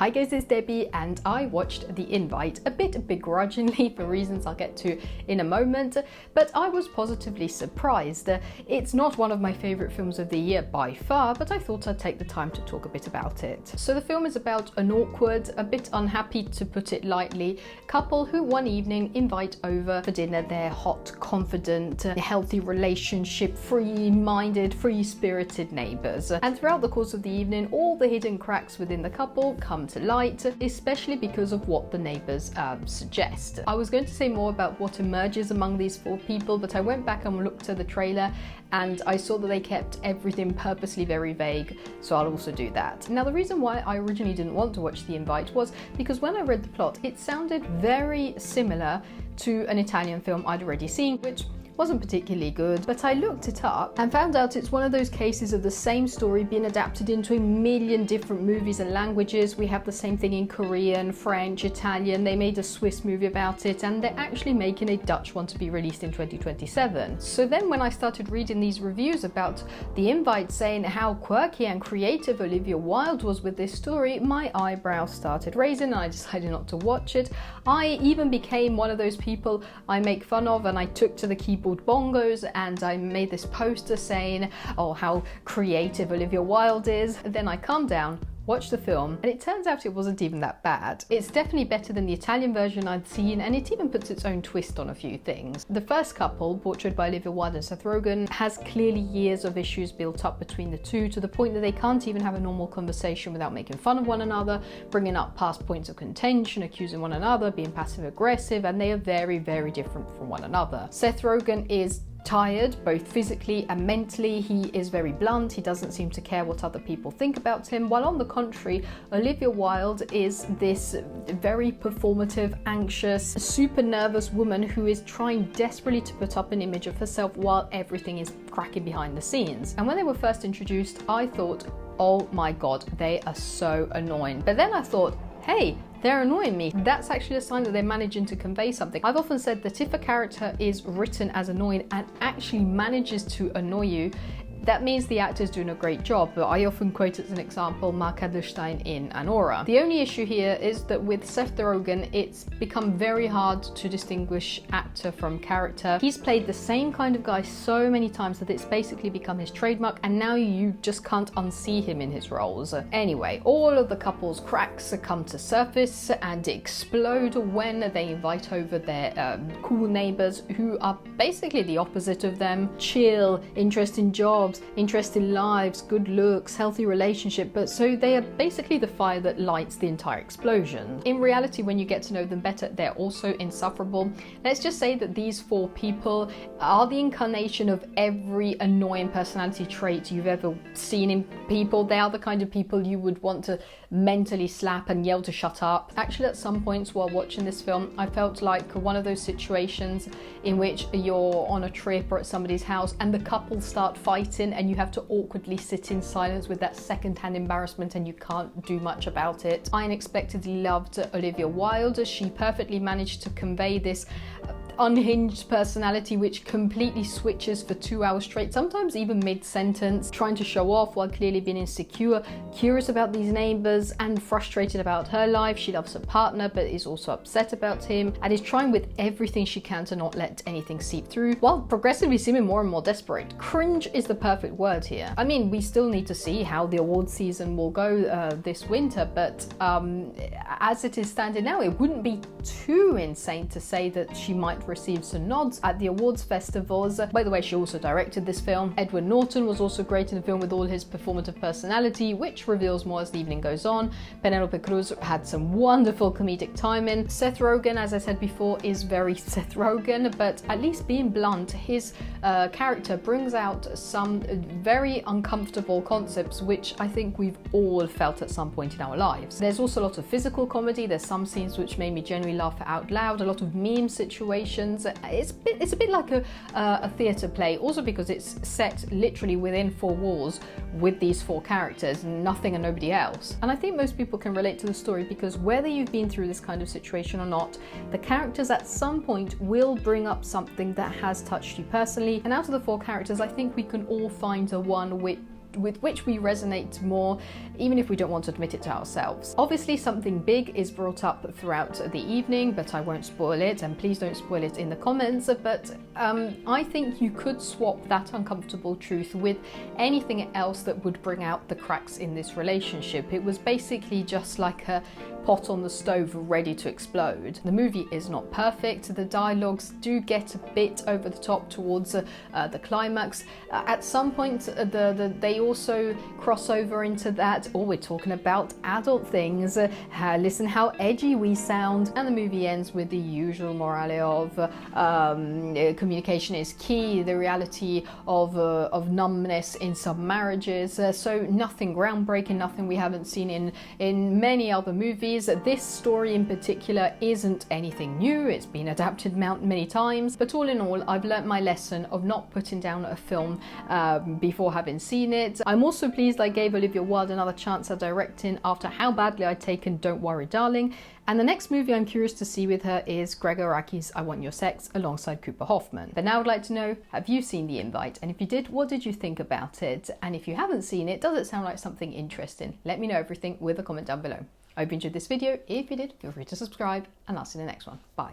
Hi guys, it's Debbie and I watched The Invite, a bit begrudgingly for reasons I'll get to in a moment, but I was positively surprised. It's not one of my favourite films of the year by far, but I thought I'd take the time to talk a bit about it. So the film is about an awkward, a bit unhappy to put it lightly, couple who one evening invite over for dinner their hot, confident, healthy relationship, free-minded, free-spirited neighbours. And throughout the course of the evening, all the hidden cracks within the couple come to light, especially because of what the neighbours suggest. I was going to say more about what emerges among these four people, but I went back and looked at the trailer and I saw that they kept everything purposely very vague, so I'll also do that. Now, the reason why I originally didn't want to watch The Invite was because when I read the plot, it sounded very similar to an Italian film I'd already seen, which wasn't particularly good, but I looked it up and found out it's one of those cases of the same story being adapted into a million different movies and languages. We have the same thing in Korean, French, Italian. They made a Swiss movie about it and they're actually making a Dutch one to be released in 2027. So then when I started reading these reviews about The Invite saying how quirky and creative Olivia Wilde was with this story, my eyebrows started raising and I decided not to watch it. I even became one of those people I make fun of, and I took to the keyboard bongos and I made this poster saying, oh, how creative Olivia Wilde is. And then I calmed down, watched the film, and it turns out it wasn't even that bad. It's definitely better than the Italian version I'd seen, and it even puts its own twist on a few things. The first couple, portrayed by Olivia Wilde and Seth Rogen, has clearly years of issues built up between the two, to the point that they can't even have a normal conversation without making fun of one another, bringing up past points of contention, accusing one another, being passive aggressive, and they are very, very different from one another. Seth Rogen is tired, both physically and mentally. He is very blunt. He doesn't seem to care what other people think about him, while on the contrary, Olivia Wilde is this very performative, anxious, super nervous woman who is trying desperately to put up an image of herself while everything is cracking behind the scenes. And when they were first introduced, I thought, oh my god, they are so annoying. But then I thought, hey, they're annoying me. That's actually a sign that they're managing to convey something. I've often said that if a character is written as annoying and actually manages to annoy you, that means the actor's doing a great job. But I often quote as an example Mark Adlerstein in Anora. The only issue here is that with Seth Rogen, it's become very hard to distinguish actor from character. He's played the same kind of guy so many times that it's basically become his trademark, and now you just can't unsee him in his roles. Anyway, all of the couple's cracks come to surface and explode when they invite over their cool neighbors who are basically the opposite of them. Chill, interesting jobs, interesting lives, good looks, healthy relationship, but so they are basically the fire that lights the entire explosion. In reality, when you get to know them better, they're also insufferable. Let's just say that these four people are the incarnation of every annoying personality trait you've ever seen in people. They are the kind of people you would want to mentally slap and yell to shut up. Actually, at some points while watching this film, I felt like one of those situations in which you're on a trip or at somebody's house and the couple start fighting and you have to awkwardly sit in silence with that second-hand embarrassment and you can't do much about it. I unexpectedly loved Olivia Wilde. She perfectly managed to convey this unhinged personality which completely switches for 2 hours straight, sometimes even mid-sentence, trying to show off while clearly being insecure, curious about these neighbours and frustrated about her life. She loves her partner but is also upset about him and is trying with everything she can to not let anything seep through, while progressively seeming more and more desperate. Cringe is the perfect word here. I mean, we still need to see how the awards season will go this winter, but as it is standing now, it wouldn't be too insane to say that she might receive some nods at the awards festivals. By the way, she also directed this film. Edward Norton was also great in the film with all his performative personality, which reveals more as the evening goes on. Penélope Cruz had some wonderful comedic timing. Seth Rogen, as I said before, is very Seth Rogen, but at least being blunt, his character brings out some very uncomfortable concepts which I think we've all felt at some point in our lives. There's also a lot of physical comedy. There's some scenes which made me genuinely laugh out loud, a lot of meme situations. It's a bit like a theatre play, also because it's set literally within four walls with these four characters, nothing and nobody else. And I think most people can relate to the story because whether you've been through this kind of situation or not, the characters at some point will bring up something that has touched you personally. And out of the four characters, I think we can all find the one which with which we resonate more, even if we don't want to admit it to ourselves. Obviously, something big is brought up throughout the evening, but I won't spoil it, and please don't spoil it in the comments. But I think you could swap that uncomfortable truth with anything else that would bring out the cracks in this relationship. It was basically just like a pot on the stove ready to explode. The movie is not perfect. The dialogues do get a bit over the top towards the climax. At some point, they also cross over into that, oh, we're talking about adult things. Listen how edgy we sound. And the movie ends with the usual morale of communication is key, the reality of numbness in some marriages. So nothing groundbreaking, nothing we haven't seen in many other movies. This story in particular isn't anything new. It's been adapted many times, but all in all, I've learnt my lesson of not putting down a film before having seen it. I'm also pleased I gave Olivia Wilde another chance at directing after how badly I'd taken Don't Worry Darling. And the next movie I'm curious to see with her is Gregor Araki's I Want Your Sex alongside Cooper Hoffman. But now I'd like to know, have you seen The Invite? And if you did, what did you think about it? And if you haven't seen it, does it sound like something interesting? Let me know everything with a comment down below. I hope you enjoyed this video. If you did, feel free to subscribe, and I'll see you in the next one. Bye.